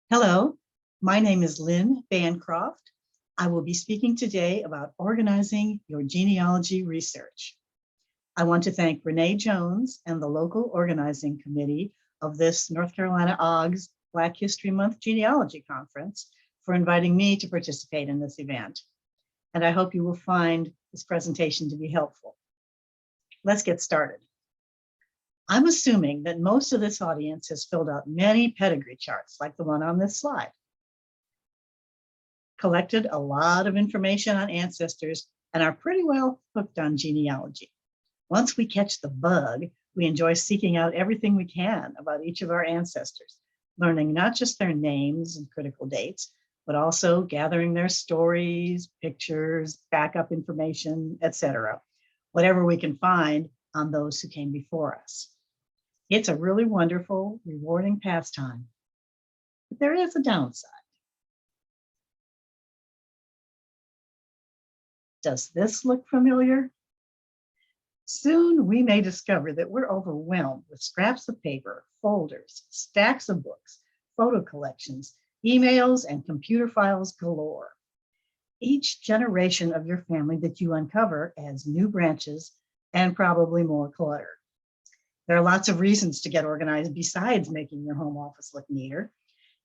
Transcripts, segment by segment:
Hello, my name is Lynn Bancroft. I will be speaking today about organizing your genealogy research. I want to thank Renee Jones and the local organizing committee of this North Carolina OGS Black History Month Genealogy Conference for inviting me to participate in this event. And I hope you will find this presentation to be helpful. Let's get started. I'm assuming that most of this audience has filled out many pedigree charts like the one on this slide, collected a lot of information on ancestors, and are pretty well hooked on genealogy. Once we catch the bug, we enjoy seeking out everything we can about each of our ancestors, learning not just their names and critical dates, but also gathering their stories, pictures, backup information, etc., whatever we can find on those who came before us. It's a really wonderful, rewarding pastime, but there is a downside. Does this look familiar? Soon we may discover that we're overwhelmed with scraps of paper, folders, stacks of books, photo collections, emails, and computer files galore. Each generation of your family that you uncover adds new branches and probably more clutter. There are lots of reasons to get organized besides making your home office look neater.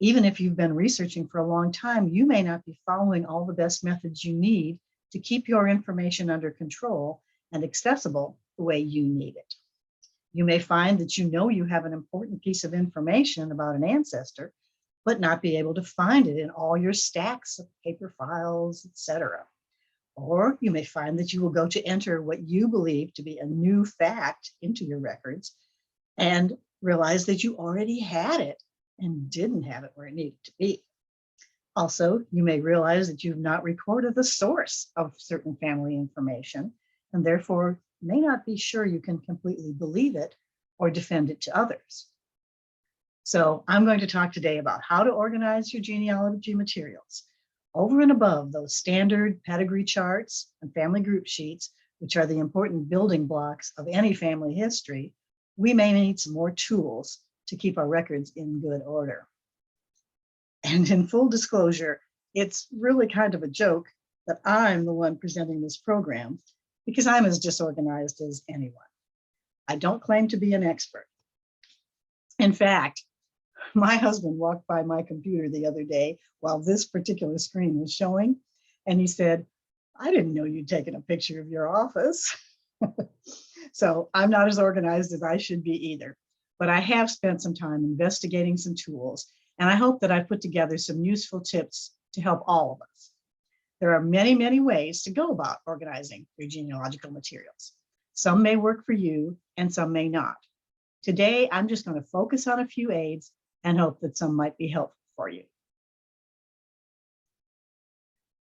Even if you've been researching for a long time, you may not be following all the best methods you need to keep your information under control and accessible the way you need it. You may find that you know you have an important piece of information about an ancestor, but not be able to find it in all your stacks of paper files, etc. Or you may find that you will go to enter what you believe to be a new fact into your records and realize that you already had it and didn't have it where it needed to be. Also, you may realize that you've not recorded the source of certain family information and therefore may not be sure you can completely believe it or defend it to others. So I'm going to talk today about how to organize your genealogy materials. Over and above those standard pedigree charts and family group sheets, which are the important building blocks of any family history, we may need some more tools to keep our records in good order. And in full disclosure, it's really kind of a joke that I'm the one presenting this program because I'm as disorganized as anyone. I don't claim to be an expert. In fact, my husband walked by my computer the other day while this particular screen was showing, and he said, "I didn't know you'd taken a picture of your office." So I'm not as organized as I should be either, but I have spent some time investigating some tools, and I hope that I put together some useful tips to help all of us. There are many, many ways to go about organizing your genealogical materials. Some may work for you and some may not. Today, I'm just going to focus on a few aids and hope that some might be helpful for you.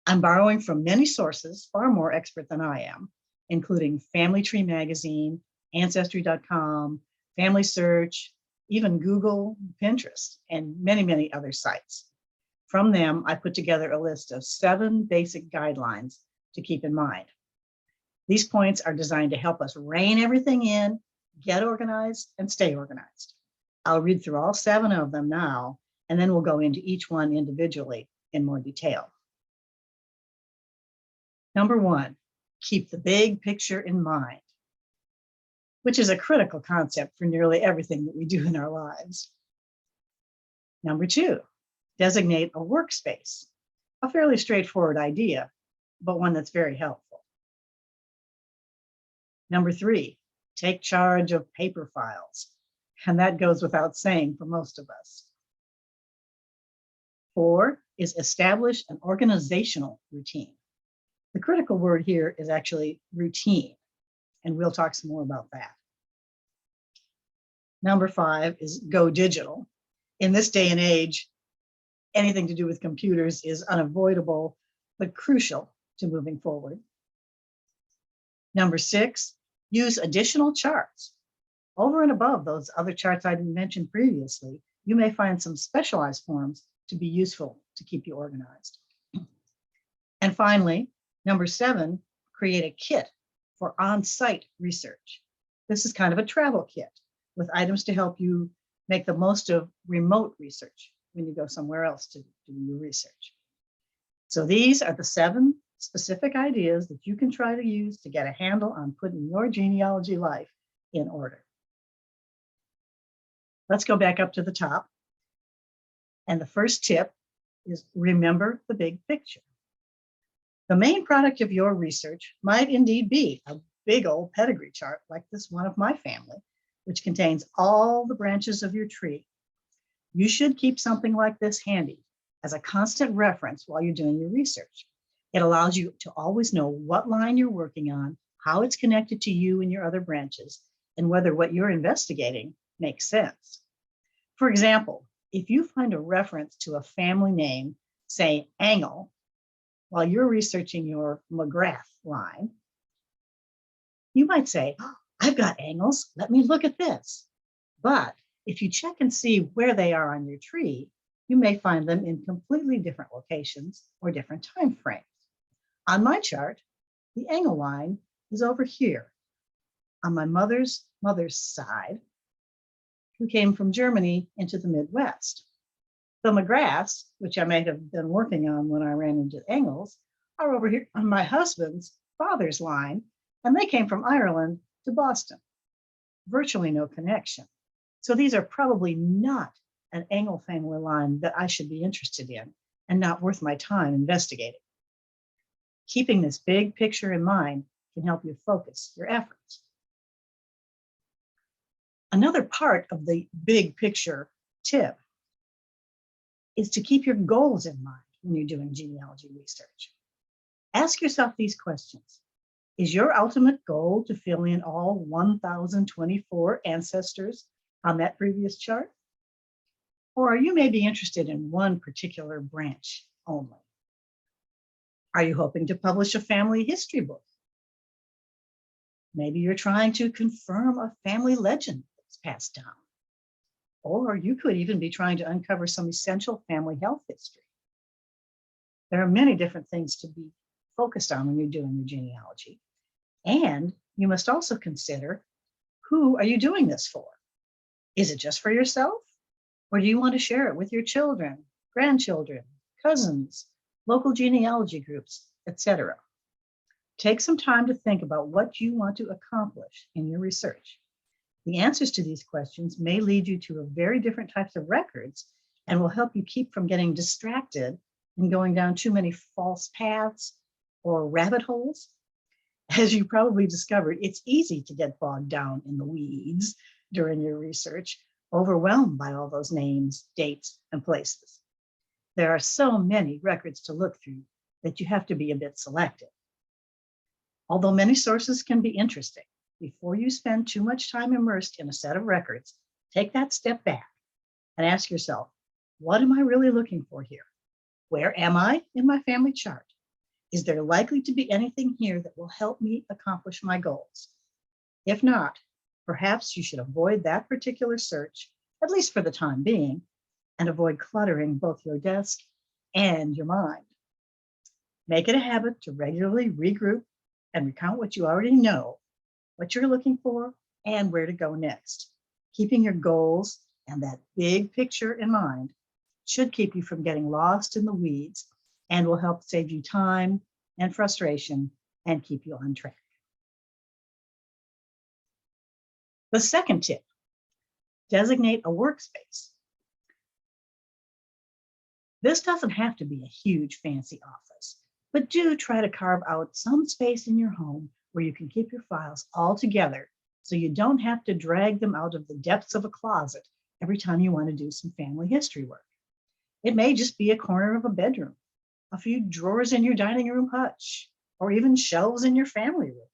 I'm borrowing from many sources, far more expert than I am, including Family Tree Magazine, Ancestry.com, Family Search, even Google, Pinterest, and many, many other sites. From them, I put together a list of 7 basic guidelines to keep in mind. These points are designed to help us rein everything in, get organized, and stay organized. I'll read through all 7 of them now, and then we'll go into each one individually in more detail. Number 1, keep the big picture in mind, which is a critical concept for nearly everything that we do in our lives. Number 2, designate a workspace, a fairly straightforward idea, but one that's very helpful. Number 3, take charge of paper files. And that goes without saying for most of us. 4 is establish an organizational routine. The critical word here is actually routine, and we'll talk some more about that. Number 5 is go digital. In this day and age, anything to do with computers is unavoidable, but crucial to moving forward. Number 6, use additional charts. Over and above those other charts I mentioned previously, you may find some specialized forms to be useful to keep you organized. And finally, number 7, create a kit for on-site research. This is kind of a travel kit with items to help you make the most of remote research when you go somewhere else to do your research. So these are the 7 specific ideas that you can try to use to get a handle on putting your genealogy life in order. Let's go back up to the top. And the first tip is remember the big picture. The main product of your research might indeed be a big old pedigree chart like this one of my family, which contains all the branches of your tree. You should keep something like this handy as a constant reference while you're doing your research. It allows you to always know what line you're working on, how it's connected to you and your other branches, and whether what you're investigating makes sense. For example, if you find a reference to a family name, say Engel, while you're researching your McGrath line, you might say, oh, I've got Engels, let me look at this. But if you check and see where they are on your tree, you may find them in completely different locations or different time frames. On my chart, the Engel line is over here on my mother's side, who came from Germany into the Midwest. The McGraths, which I may have been working on when I ran into Engels, are over here on my husband's father's line, and they came from Ireland to Boston. Virtually no connection. So these are probably not an Engel family line that I should be interested in and not worth my time investigating. Keeping this big picture in mind can help you focus your efforts. Another part of the big picture tip is to keep your goals in mind when you're doing genealogy research. Ask yourself these questions. Is your ultimate goal to fill in all 1,024 ancestors on that previous chart? Or are you maybe interested in one particular branch only? Are you hoping to publish a family history book? Maybe you're trying to confirm a family legend that's passed down. Or you could even be trying to uncover some essential family health history. There are many different things to be focused on when you're doing your genealogy. And you must also consider, who are you doing this for? Is it just for yourself? Or do you want to share it with your children, grandchildren, cousins, local genealogy groups, etc.? Take some time to think about what you want to accomplish in your research. The answers to these questions may lead you to a very different types of records and will help you keep from getting distracted and going down too many false paths or rabbit holes. As you probably discovered, it's easy to get bogged down in the weeds during your research, overwhelmed by all those names, dates, and places. There are so many records to look through that you have to be a bit selective. Although many sources can be interesting, before you spend too much time immersed in a set of records, take that step back and ask yourself, what am I really looking for here? Where am I in my family chart? Is there likely to be anything here that will help me accomplish my goals? If not, perhaps you should avoid that particular search, at least for the time being, and avoid cluttering both your desk and your mind. Make it a habit to regularly regroup and recount what you already know, what you're looking for, and where to go next. Keeping your goals and that big picture in mind should keep you from getting lost in the weeds and will help save you time and frustration and keep you on track. The second tip, designate a workspace. This doesn't have to be a huge fancy office, but do try to carve out some space in your home where you can keep your files all together so you don't have to drag them out of the depths of a closet every time you want to do some family history work. It may just be a corner of a bedroom, a few drawers in your dining room hutch, or even shelves in your family room.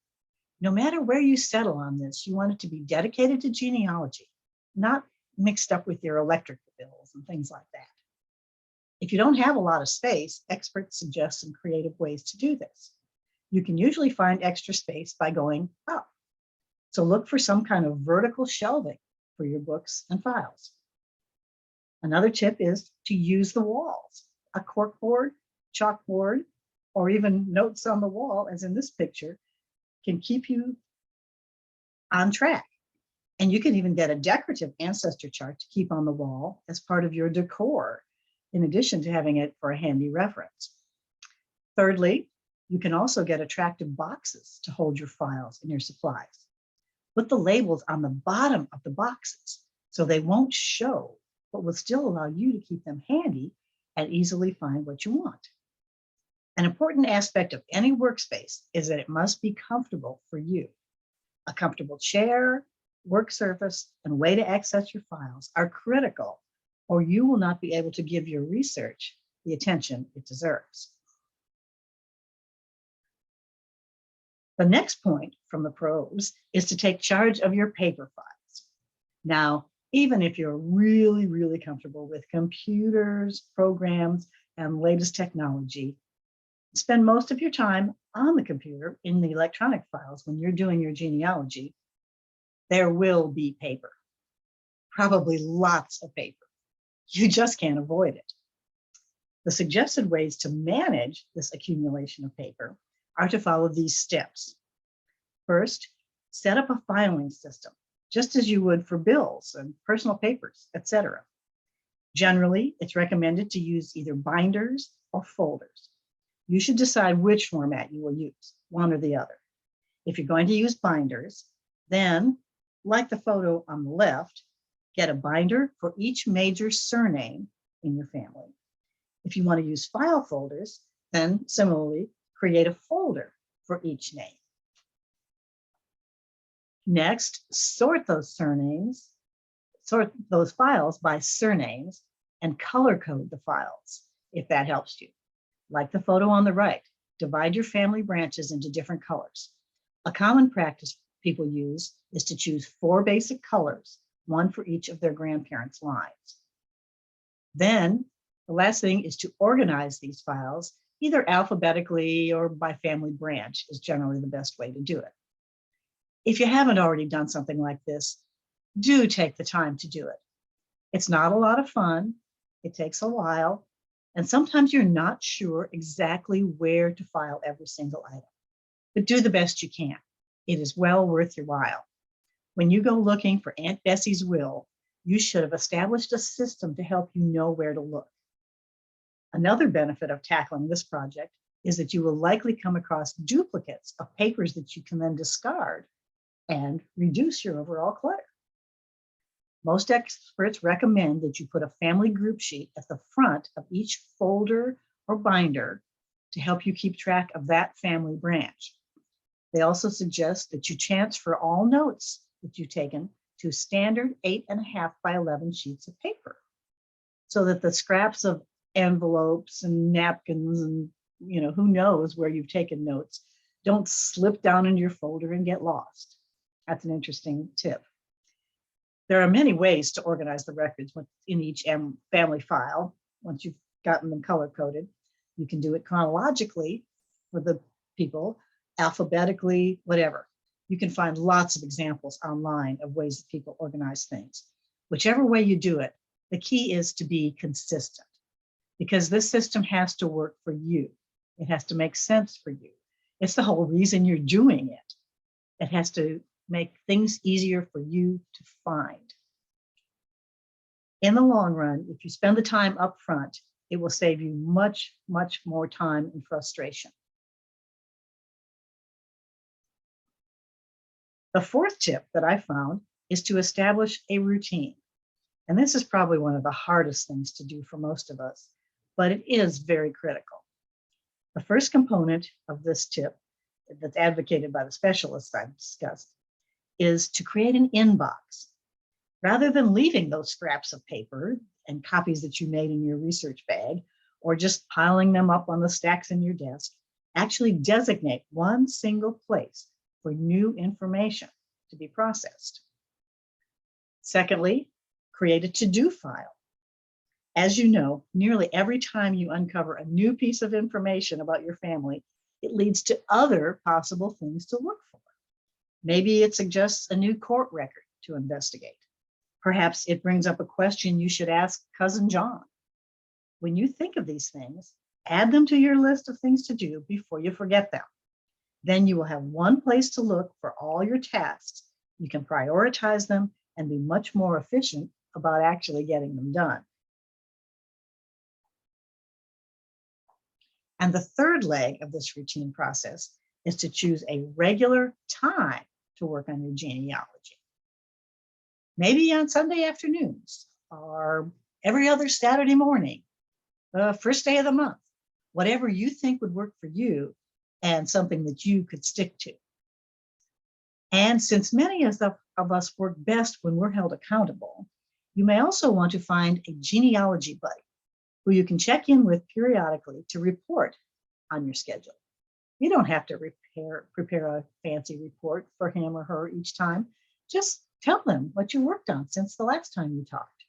No matter where you settle on this, you want it to be dedicated to genealogy, not mixed up with your electric bills and things like that. If you don't have a lot of space, experts suggest some creative ways to do this. You can usually find extra space by going up. So look for some kind of vertical shelving for your books and files. Another tip is to use the walls. A corkboard, chalkboard, or even notes on the wall, as in this picture, can keep you on track. And you can even get a decorative ancestor chart to keep on the wall as part of your decor in addition to having it for a handy reference. Thirdly, you can also get attractive boxes to hold your files and your supplies. Put the labels on the bottom of the boxes so they won't show, but will still allow you to keep them handy and easily find what you want. An important aspect of any workspace is that it must be comfortable for you. A comfortable chair, work surface, and way to access your files are critical, or you will not be able to give your research the attention it deserves. The next point from the pros is to take charge of your paper files. Now, even if you're really, really comfortable with computers, programs, and latest technology, spend most of your time on the computer in the electronic files when you're doing your genealogy. There will be paper, probably lots of paper. You just can't avoid it. The suggested ways to manage this accumulation of paper are to follow these steps. First, set up a filing system, just as you would for bills and personal papers, etc. Generally, it's recommended to use either binders or folders. You should decide which format you will use, one or the other. If you're going to use binders, then, like the photo on the left, get a binder for each major surname in your family. If you want to use file folders, then similarly, create a folder for each name. Next, sort those files by surnames and color code the files, if that helps you. Like the photo on the right, divide your family branches into different colors. A common practice people use is to choose 4 basic colors, one for each of their grandparents' lines. Then, the last thing is to organize these files, either alphabetically or by family branch is generally the best way to do it. If you haven't already done something like this, do take the time to do it. It's not a lot of fun, it takes a while, and sometimes you're not sure exactly where to file every single item. But do the best you can. It is well worth your while. When you go looking for Aunt Bessie's will, you should have established a system to help you know where to look. Another benefit of tackling this project is that you will likely come across duplicates of papers that you can then discard and reduce your overall clutter. Most experts recommend that you put a family group sheet at the front of each folder or binder to help you keep track of that family branch. They also suggest that you transfer all notes that you've taken to standard 8.5 by 11 sheets of paper, so that the scraps of envelopes and napkins and who knows where you've taken notes don't slip down into your folder and get lost. That's an interesting tip. There are many ways to organize the records in each family file. Once you've gotten them color-coded, you can do it chronologically for the people, alphabetically, whatever. You can find lots of examples online of ways that people organize things. Whichever way you do it, the key is to be consistent, because this system has to work for you. It has to make sense for you. It's the whole reason you're doing it. It has to make things easier for you to find. In the long run, if you spend the time up front, it will save you much, much more time and frustration. The fourth tip that I found is to establish a routine. And this is probably one of the hardest things to do for most of us, but it is very critical. The first component of this tip that's advocated by the specialists I've discussed is to create an inbox. Rather than leaving those scraps of paper and copies that you made in your research bag, or just piling them up on the stacks in your desk, actually designate one single place for new information to be processed. Secondly, create a to-do file. As you know, nearly every time you uncover a new piece of information about your family, it leads to other possible things to look for. Maybe it suggests a new court record to investigate. Perhaps it brings up a question you should ask Cousin John. When you think of these things, add them to your list of things to do before you forget them. Then you will have one place to look for all your tasks. You can prioritize them and be much more efficient about actually getting them done. And the third leg of this routine process is to choose a regular time to work on your genealogy. Maybe on Sunday afternoons or every other Saturday morning, the first day of the month, whatever you think would work for you and something that you could stick to. And since many of us work best when we're held accountable, you may also want to find a genealogy buddy who you can check in with periodically to report on your schedule. You don't have to prepare a fancy report for him or her each time. Just tell them what you worked on since the last time you talked.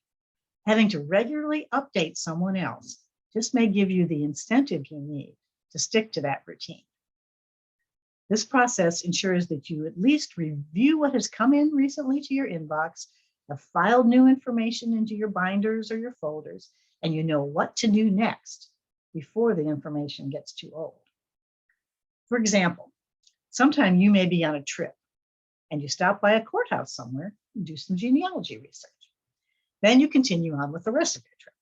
Having to regularly update someone else just may give you the incentive you need to stick to that routine. This process ensures that you at least review what has come in recently to your inbox, have filed new information into your binders or your folders, and you know what to do next before the information gets too old. For example, sometime you may be on a trip and you stop by a courthouse somewhere and do some genealogy research. Then you continue on with the rest of your trip.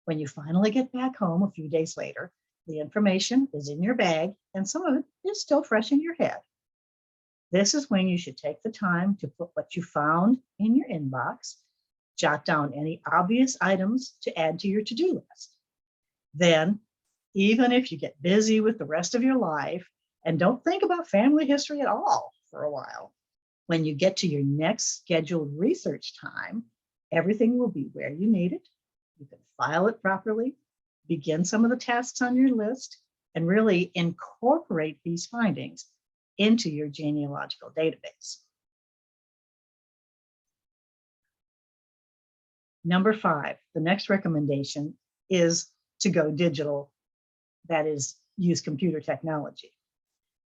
When you finally get back home a few days later, the information is in your bag and some of it is still fresh in your head. This is when you should take the time to put what you found in your inbox, jot down any obvious items to add to your to-do list. Then, even if you get busy with the rest of your life and don't think about family history at all for a while, when you get to your next scheduled research time, everything will be where you need it. You can file it properly, begin some of the tasks on your list, and really incorporate these findings into your genealogical database. Number 5, the next recommendation is to go digital, that is, use computer technology.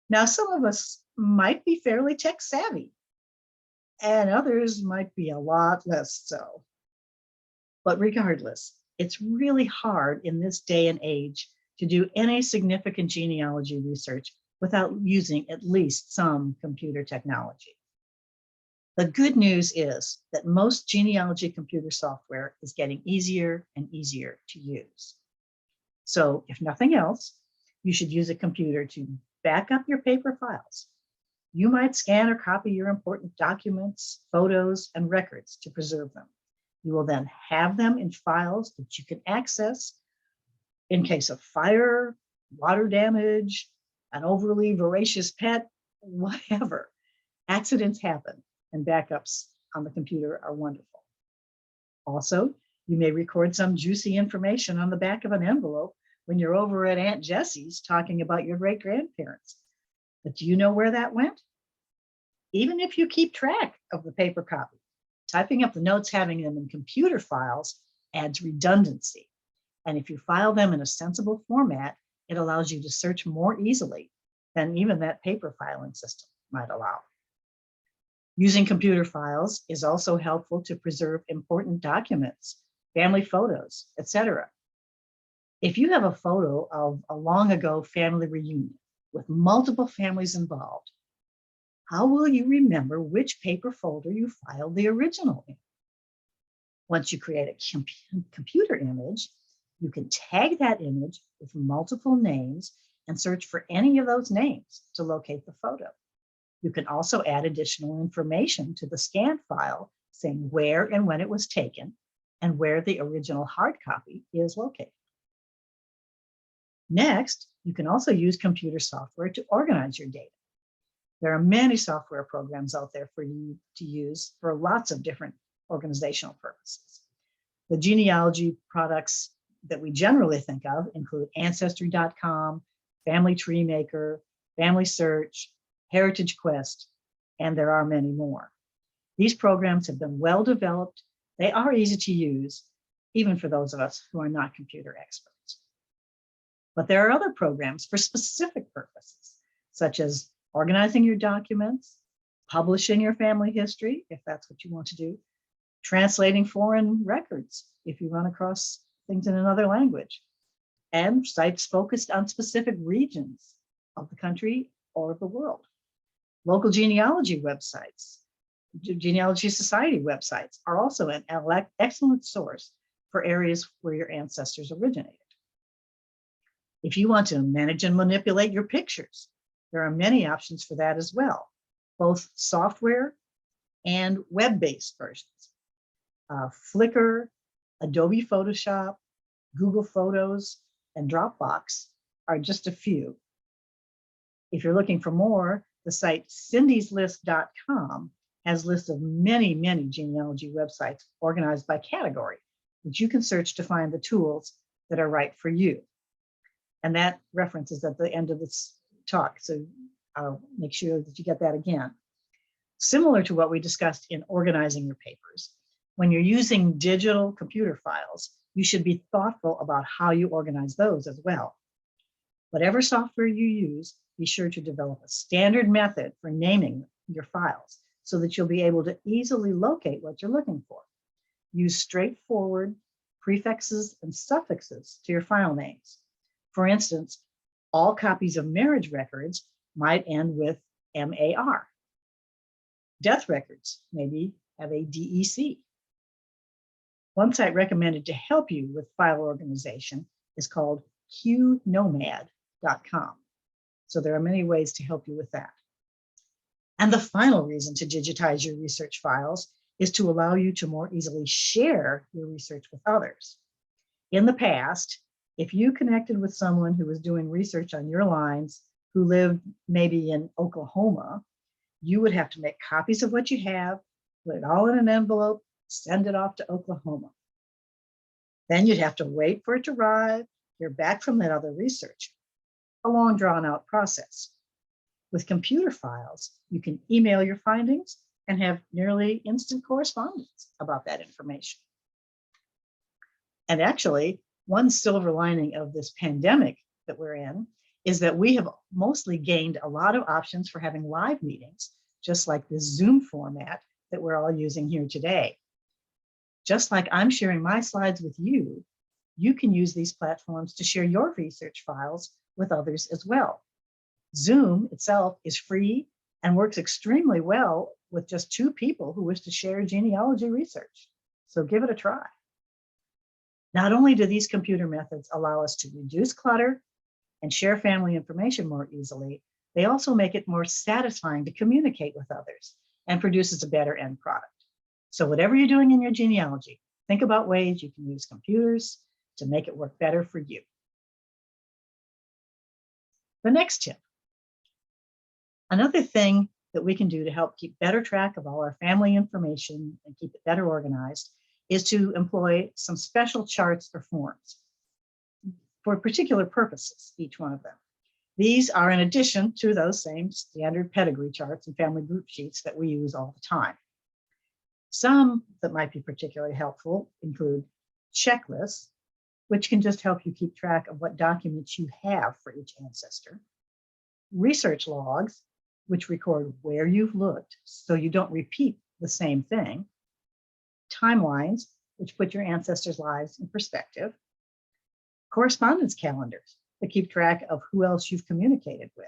Now, some of us might be fairly tech savvy, and others might be a lot less so. But regardless, it's really hard in this day and age to do any significant genealogy research without using at least some computer technology. The good news is that most genealogy computer software is getting easier and easier to use. So if nothing else, you should use a computer to back up your paper files. You might scan or copy your important documents, photos, and records to preserve them. You will then have them in files that you can access in case of fire, water damage, an overly voracious pet, whatever. Accidents happen, and backups on the computer are wonderful. Also, you may record some juicy information on the back of an envelope when you're over at Aunt Jessie's talking about your great-grandparents. But do you know where that went? Even if you keep track of the paper copy, typing up the notes, having them in computer files adds redundancy. And if you file them in a sensible format, it allows you to search more easily than even that paper filing system might allow. Using computer files is also helpful to preserve important documents, family photos, etc. If you have a photo of a long ago family reunion with multiple families involved, how will you remember which paper folder you filed the original in? Once you create a computer image, you can tag that image with multiple names and search for any of those names to locate the photo. You can also add additional information to the scanned file, saying where and when it was taken and where the original hard copy is located. Next, you can also use computer software to organize your data. There are many software programs out there for you to use for lots of different organizational purposes. The genealogy products that we generally think of include Ancestry.com, Family Tree Maker, Family Search, Heritage Quest, and there are many more. These programs have been well developed. They are easy to use, even for those of us who are not computer experts. But there are other programs for specific purposes, such as organizing your documents, publishing your family history, if that's what you want to do, translating foreign records, if you run across things in another language, and sites focused on specific regions of the country or of the world. Local genealogy websites, genealogy society websites are also an excellent source for areas where your ancestors originated. If you want to manage and manipulate your pictures, there are many options for that as well, both software and web-based versions. Flickr, Adobe Photoshop, Google Photos, and Dropbox are just a few. If you're looking for more, the site cindyslist.com has lists of many, many genealogy websites organized by category that you can search to find the tools that are right for you. And that reference is at the end of this talk, so I'll make sure that you get that again. Similar to what we discussed in organizing your papers, when you're using digital computer files, you should be thoughtful about how you organize those as well. Whatever software you use, be sure to develop a standard method for naming your files so that you'll be able to easily locate what you're looking for. Use straightforward prefixes and suffixes to your file names. For instance, all copies of marriage records might end with MAR. Death records maybe have a DEC. One site recommended to help you with file organization is called qnomad.com. So there are many ways to help you with that. And the final reason to digitize your research files is to allow you to more easily share your research with others. In the past, if you connected with someone who was doing research on your lines who lived maybe in Oklahoma, you would have to make copies of what you have, put it all in an envelope, send it off to Oklahoma. Then you'd have to wait for it to arrive, hear back from that other researcher. A long drawn out process. With computer files, you can email your findings and have nearly instant correspondence about that information. And actually, one silver lining of this pandemic that we're in is that we have mostly gained a lot of options for having live meetings, just like this Zoom format that we're all using here today. Just like I'm sharing my slides with you, you can use these platforms to share your research files with others as well. Zoom itself is free and works extremely well with just 2 people who wish to share genealogy research. So give it a try. Not only do these computer methods allow us to reduce clutter and share family information more easily, they also make it more satisfying to communicate with others and produces a better end product. So whatever you're doing in your genealogy, think about ways you can use computers to make it work better for you. The next tip. Another thing that we can do to help keep better track of all our family information and keep it better organized is to employ some special charts or forms for particular purposes, each one of them. These are in addition to those same standard pedigree charts and family group sheets that we use all the time. Some that might be particularly helpful include checklists, which can just help you keep track of what documents you have for each ancestor. Research logs, which record where you've looked so you don't repeat the same thing. Timelines, which put your ancestors' lives in perspective. Correspondence calendars that keep track of who else you've communicated with.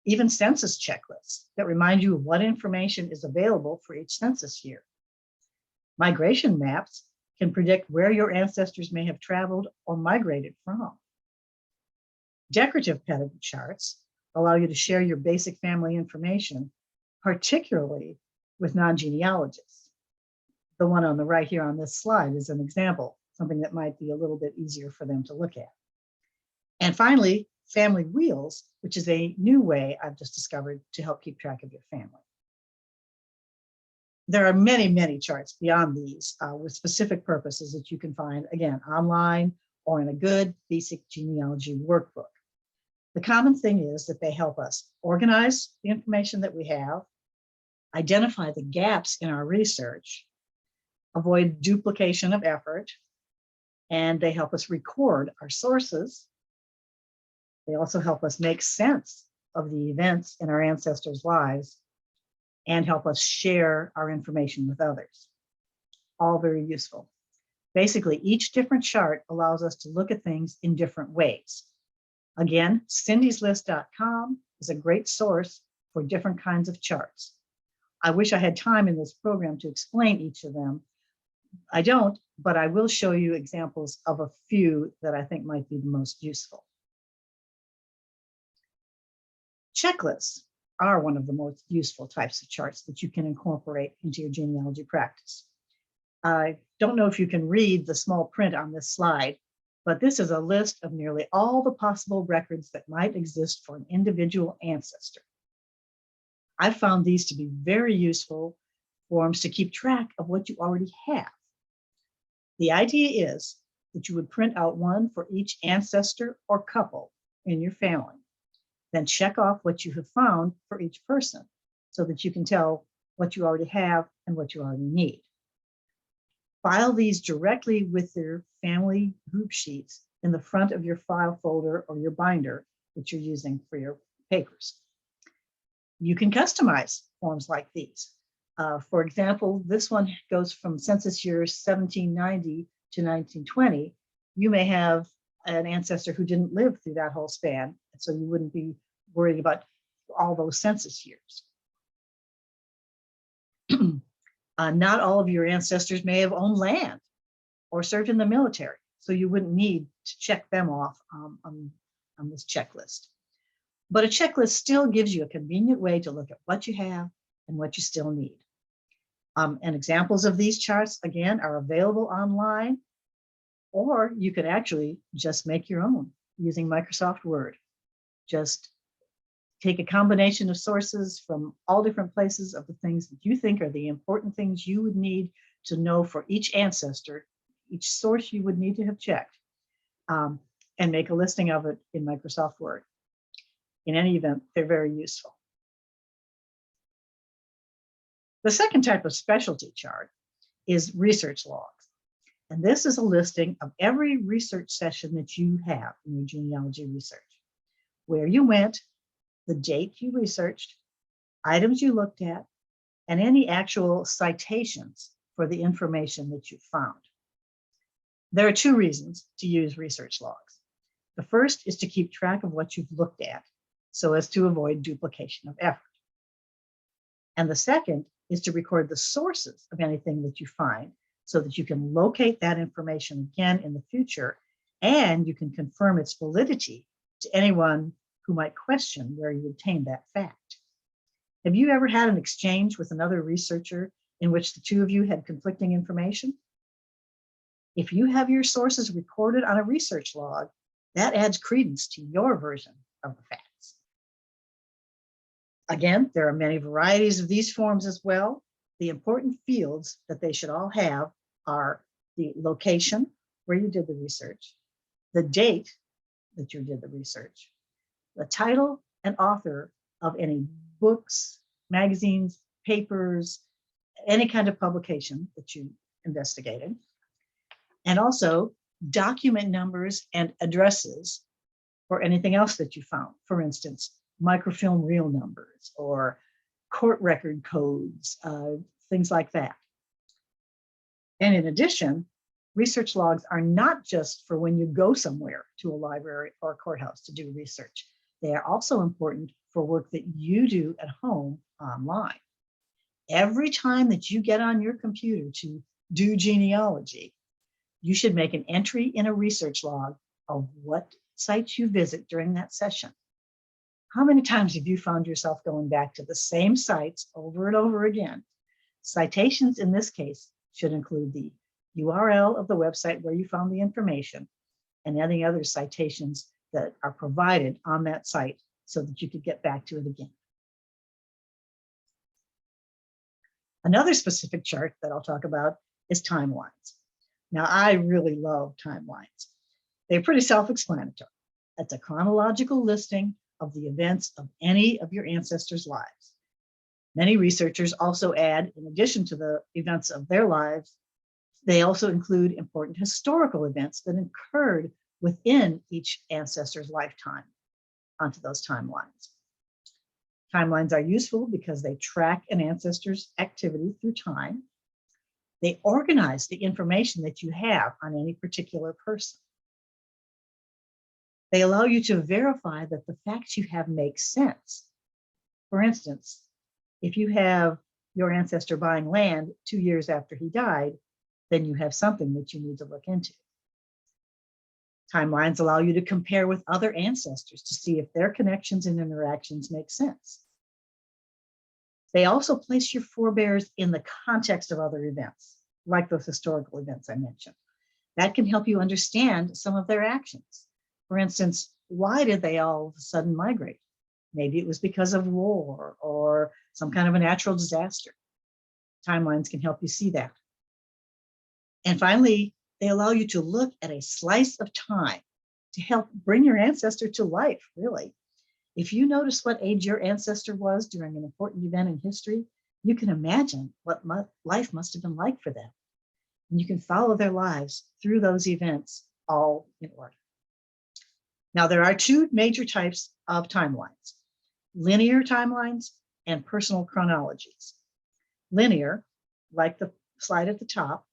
Even census checklists that remind you of what information is available for each census year. Migration maps can predict where your ancestors may have traveled or migrated from. Decorative pedigree charts allow you to share your basic family information, particularly with non-genealogists. The one on the right here on this slide is an example, something that might be a little bit easier for them to look at. And finally, family wheels, which is a new way I've just discovered to help keep track of your family. There are many, many charts beyond these with specific purposes that you can find, again, online or in a good basic genealogy workbook. The common thing is that they help us organize the information that we have, identify the gaps in our research, avoid duplication of effort, and they help us record our sources. They also help us make sense of the events in our ancestors' lives and help us share our information with others. All very useful. Basically, each different chart allows us to look at things in different ways. Again, cindyslist.com is a great source for different kinds of charts. I wish I had time in this program to explain each of them, I don't, but I will show you examples of a few that I think might be the most useful. Checklists are one of the most useful types of charts that you can incorporate into your genealogy practice. I don't know if you can read the small print on this slide, but this is a list of nearly all the possible records that might exist for an individual ancestor. I found these to be very useful forms to keep track of what you already have. The idea is that you would print out one for each ancestor or couple in your family, then check off what you have found for each person so that you can tell what you already have and what you already need. File these directly with your family group sheets in the front of your file folder or your binder that you're using for your papers. You can customize forms like these. For example, this one goes from census year 1790 to 1920. You may have an ancestor who didn't live through that whole span, so you wouldn't be worried about all those census years. Not all of your ancestors may have owned land or served in the military, so you wouldn't need to check them off on this checklist. But a checklist still gives you a convenient way to look at what you have and what you still need. And examples of these charts, again, are available online, or you could actually just make your own using Microsoft Word. Just take a combination of sources from all different places of the things that you think are the important things you would need to know for each ancestor, each source you would need to have checked, and make a listing of it in Microsoft Word. In any event, they're very useful. The second type of specialty chart is research logs. And this is a listing of every research session that you have in your genealogy research, where you went, the date you researched, items you looked at, and any actual citations for the information that you found. There are two reasons to use research logs. The first is to keep track of what you've looked at so as to avoid duplication of effort. And the second is to record the sources of anything that you find so that you can locate that information again in the future, and you can confirm its validity to anyone who might question where you obtained that fact. Have you ever had an exchange with another researcher in which the two of you had conflicting information? If you have your sources recorded on a research log, that adds credence to your version of the facts. Again, there are many varieties of these forms as well. The important fields that they should all have are the location where you did the research, the date that you did the research, the title and author of any books, magazines, papers, any kind of publication that you investigated, and also document numbers and addresses for anything else that you found. For instance, microfilm reel numbers or court record codes, things like that. And in addition, research logs are not just for when you go somewhere to a library or a courthouse to do research. They are also important for work that you do at home online. Every time that you get on your computer to do genealogy, you should make an entry in a research log of what sites you visit during that session. How many times have you found yourself going back to the same sites over and over again? Citations in this case should include the URL of the website where you found the information and any other citations that are provided on that site so that you could get back to it again. Another specific chart that I'll talk about is timelines. Now, I really love timelines. They're pretty self-explanatory. It's a chronological listing of the events of any of your ancestors' lives. Many researchers also add, in addition to the events of their lives, they also include important historical events that occurred within each ancestor's lifetime onto those timelines. Timelines are useful because they track an ancestor's activity through time. They organize the information that you have on any particular person. They allow you to verify that the facts you have make sense. For instance, if you have your ancestor buying land 2 years after he died, then you have something that you need to look into. Timelines allow you to compare with other ancestors to see if their connections and interactions make sense. They also place your forebears in the context of other events, like those historical events I mentioned. That can help you understand some of their actions. For instance, why did they all of a sudden migrate? Maybe it was because of war or some kind of a natural disaster. Timelines can help you see that. And finally, they allow you to look at a slice of time to help bring your ancestor to life, really. If you notice what age your ancestor was during an important event in history, you can imagine what life must have been like for them. And you can follow their lives through those events all in order. Now, there are two major types of timelines: linear timelines and personal chronologies. Linear, like the slide at the top,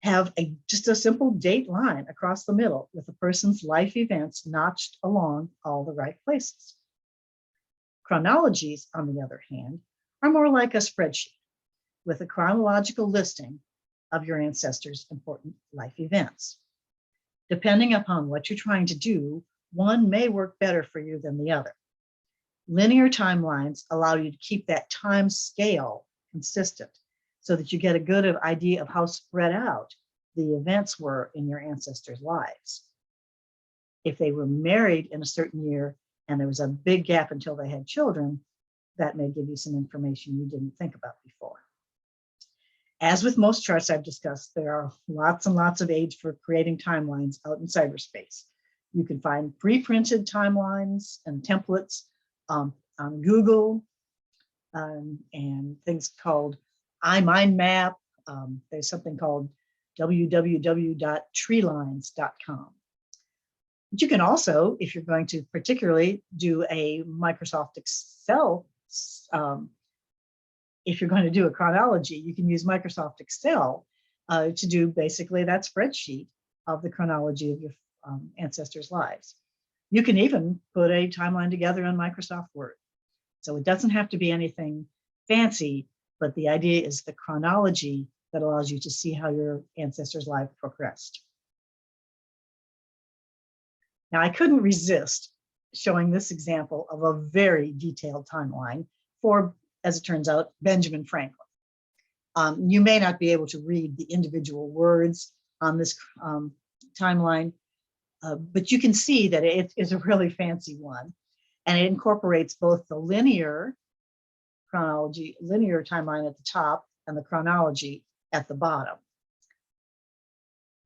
have just a simple date line across the middle with a person's life events notched along all the right places. Chronologies, on the other hand, are more like a spreadsheet with a chronological listing of your ancestors' important life events. Depending upon what you're trying to do, one may work better for you than the other. Linear timelines allow you to keep that time scale consistent so that you get a good idea of how spread out the events were in your ancestors' lives. If they were married in a certain year and there was a big gap until they had children, that may give you some information you didn't think about before. As with most charts I've discussed, there are lots and lots of aids for creating timelines out in cyberspace. You can find pre-printed timelines and templates on Google and things called iMindMap. There's something called www.treelines.com. But you can also, if you're going to particularly do a Microsoft Excel, if you're going to do a chronology, you can use Microsoft Excel to do basically that spreadsheet of the chronology of your ancestors' lives. You can even put a timeline together in Microsoft Word. So it doesn't have to be anything fancy, but the idea is the chronology that allows you to see how your ancestors' life progressed. Now, I couldn't resist showing this example of a very detailed timeline for, as it turns out, Benjamin Franklin. You may not be able to read the individual words on this timeline, but you can see that it is a really fancy one, and it incorporates both the linear timeline at the top and the chronology at the bottom.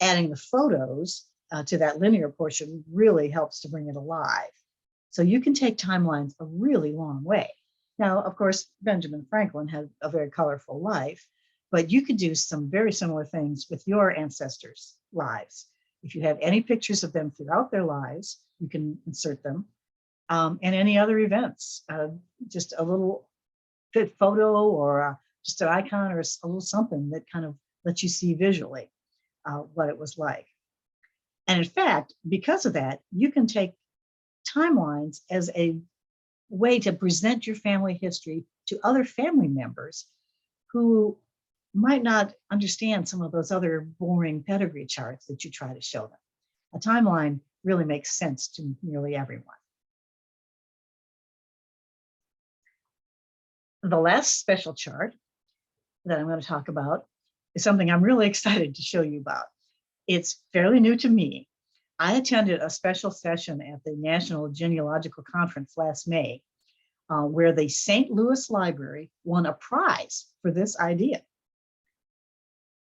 Adding the photos to that linear portion really helps to bring it alive. So you can take timelines a really long way. Now, of course, Benjamin Franklin had a very colorful life, but you could do some very similar things with your ancestors' lives. If you have any pictures of them throughout their lives, you can insert them. And any other events, just a little photo or just an icon or a little something that kind of lets you see visually what it was like. And in fact, because of that, you can take timelines as a way to present your family history to other family members who might not understand some of those other boring pedigree charts that you try to show them. A timeline really makes sense to nearly everyone. The last special chart that I'm going to talk about is something I'm really excited to show you about. It's fairly new to me. I attended a special session at the National Genealogical Conference last May, where the St. Louis Library won a prize for this idea.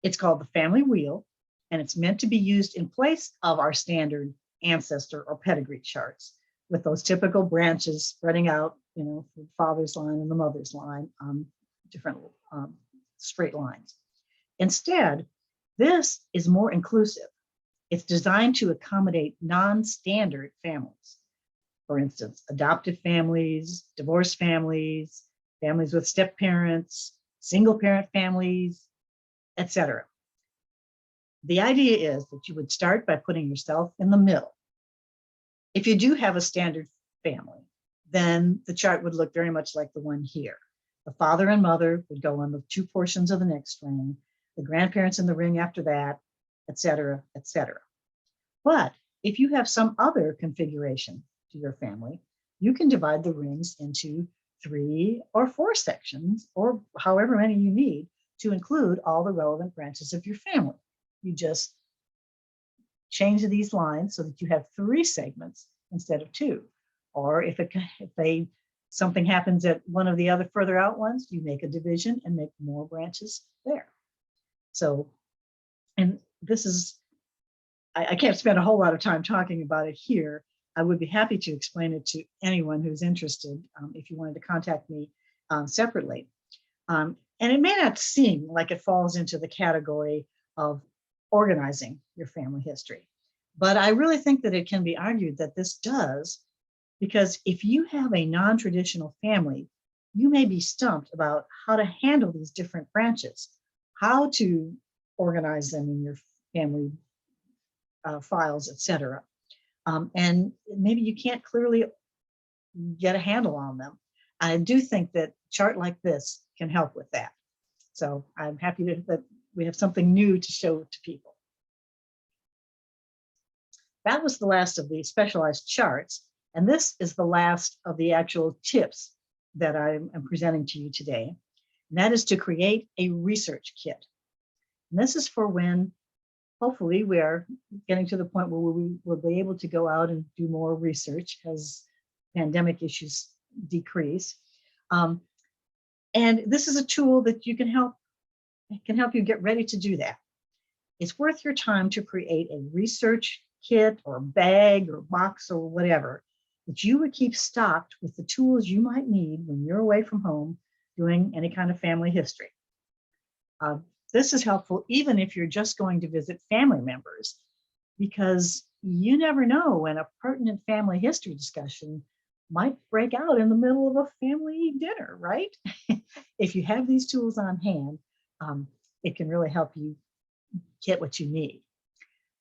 It's called the Family Wheel, and it's meant to be used in place of our standard ancestor or pedigree charts with those typical branches spreading out, you know, the father's line and the mother's line on different straight lines. Instead, this is more inclusive. It's designed to accommodate non-standard families. For instance, adoptive families, divorced families, families with step parents, single parent families, etc. The idea is that you would start by putting yourself in the middle. If you do have a standard family, then the chart would look very much like the one here. The father and mother would go on the two portions of the next string. the grandparents in the ring after that, et cetera, et cetera. But if you have some other configuration to your family, you can divide the rings into 3 or 4 sections, or however many you need to include all the relevant branches of your family. You just change these lines so that you have 3 segments instead of 2. Or if something happens at one of the other further out ones, you make a division and make more branches there. So, and this is, I can't spend a whole lot of time talking about it here. I would be happy to explain it to anyone who's interested if you wanted to contact me separately. And it may not seem like it falls into the category of organizing your family history, but I really think that it can be argued that this does, because if you have a non-traditional family, you may be stumped about how to handle these different branches, how to organize them in your family files, etc. And maybe you can't clearly get a handle on them. I do think that a chart like this can help with that. So I'm happy that we have something new to show to people. That was the last of the specialized charts, and this is the last of the actual tips that I'm presenting to you today. And that is to create a research kit. And this is for when hopefully we are getting to the point where we will be able to go out and do more research as pandemic issues decrease. And this is a tool that can help you get ready to do that. It's worth your time to create a research kit or bag or box or whatever that you would keep stocked with the tools you might need when you're away from home doing any kind of family history. This is helpful even if you're just going to visit family members, because you never know when a pertinent family history discussion might break out in the middle of a family dinner, right? If you have these tools on hand, it can really help you get what you need.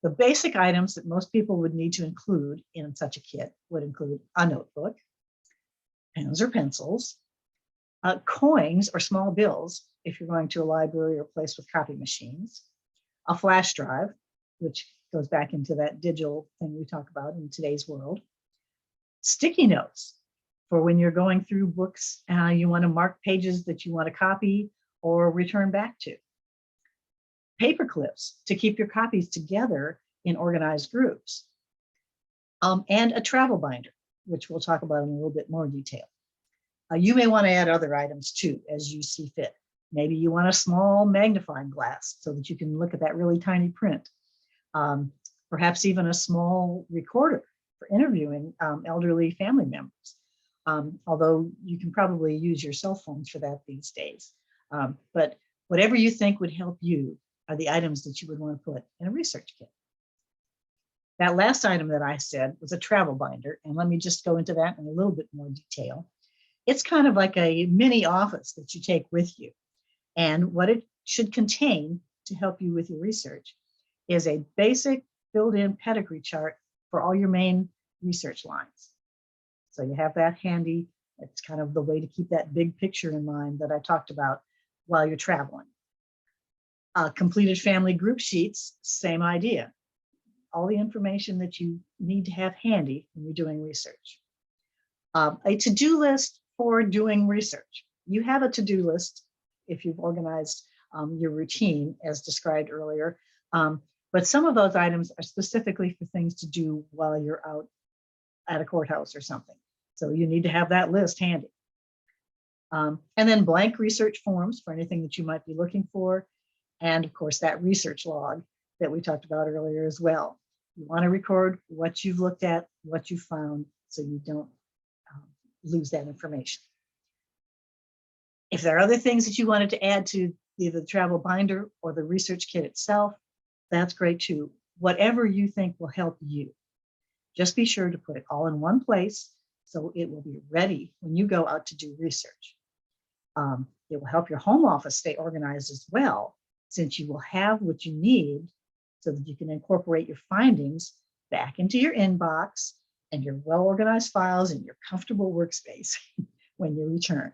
The basic items that most people would need to include in such a kit would include a notebook, pens or pencils, coins or small bills if you're going to a library or place with copy machines, a flash drive, which goes back into that digital thing we talk about in today's world, sticky notes for when you're going through books, you want to mark pages that you want to copy or return back to, paper clips to keep your copies together in organized groups, and a travel binder, which we'll talk about in a little bit more detail. You may want to add other items too, as you see fit. Maybe you want a small magnifying glass so that you can look at that really tiny print. Perhaps even a small recorder for interviewing elderly family members, although you can probably use your cell phones for that these days. But whatever you think would help you are the items that you would want to put in a research kit. That last item that I said was a travel binder, and let me just go into that in a little bit more detail. It's kind of like a mini office that you take with you. And what it should contain to help you with your research is a basic built-in pedigree chart for all your main research lines. So you have that handy. It's kind of the way to keep that big picture in mind that I talked about while you're traveling. Completed family group sheets, same idea. All the information that you need to have handy when you're doing research. A to-do list for doing research. You have a to-do list if you've organized your routine as described earlier, but some of those items are specifically for things to do while you're out at a courthouse or something. So you need to have that list handy. And then blank research forms for anything that you might be looking for. And of course, that research log that we talked about earlier as well. You want to record what you've looked at, what you found, so you don't lose that information. If there are other things that you wanted to add to either the travel binder or the research kit itself, that's great too. Whatever you think will help you. Just be sure to put it all in one place so it will be ready when you go out to do research. It will help your home office stay organized as well, since you will have what you need so that you can incorporate your findings back into your inbox and your well-organized files in your comfortable workspace when you return.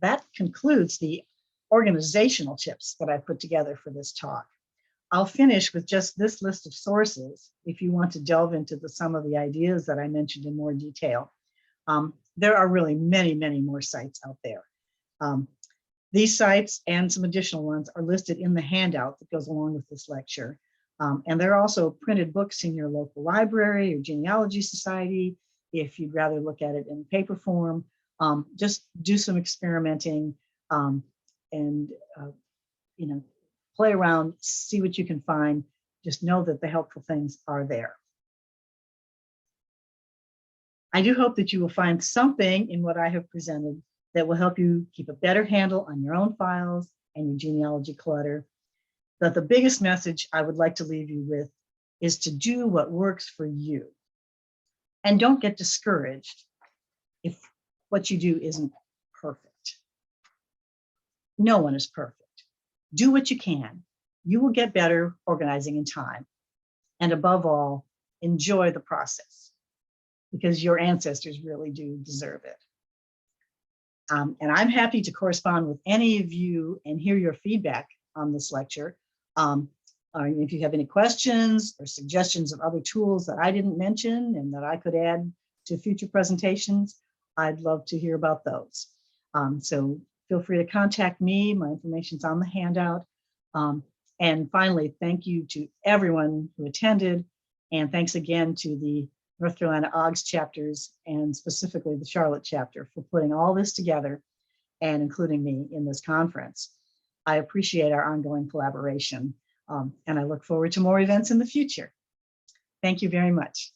That concludes the organizational tips that I put together for this talk. I'll finish with just this list of sources if you want to delve into some of the ideas that I mentioned in more detail. There are really many, many more sites out there. These sites and some additional ones are listed in the handout that goes along with this lecture. And there are also printed books in your local library or genealogy society. If you'd rather look at it in paper form, just do some experimenting and play around, see what you can find. Just know that the helpful things are there. I do hope that you will find something in what I have presented that will help you keep a better handle on your own files and your genealogy clutter. But the biggest message I would like to leave you with is to do what works for you. And don't get discouraged if what you do isn't perfect. No one is perfect. Do what you can. You will get better organizing in time. And above all, enjoy the process, because your ancestors really do deserve it. And I'm happy to correspond with any of you and hear your feedback on this lecture. If you have any questions or suggestions of other tools that I didn't mention and that I could add to future presentations, I'd love to hear about those. So feel free to contact me. My information's on the handout. And finally, thank you to everyone who attended. And thanks again to the North Carolina OGS chapters and specifically the Charlotte chapter for putting all this together and including me in this conference. I appreciate our ongoing collaboration and I look forward to more events in the future. Thank you very much.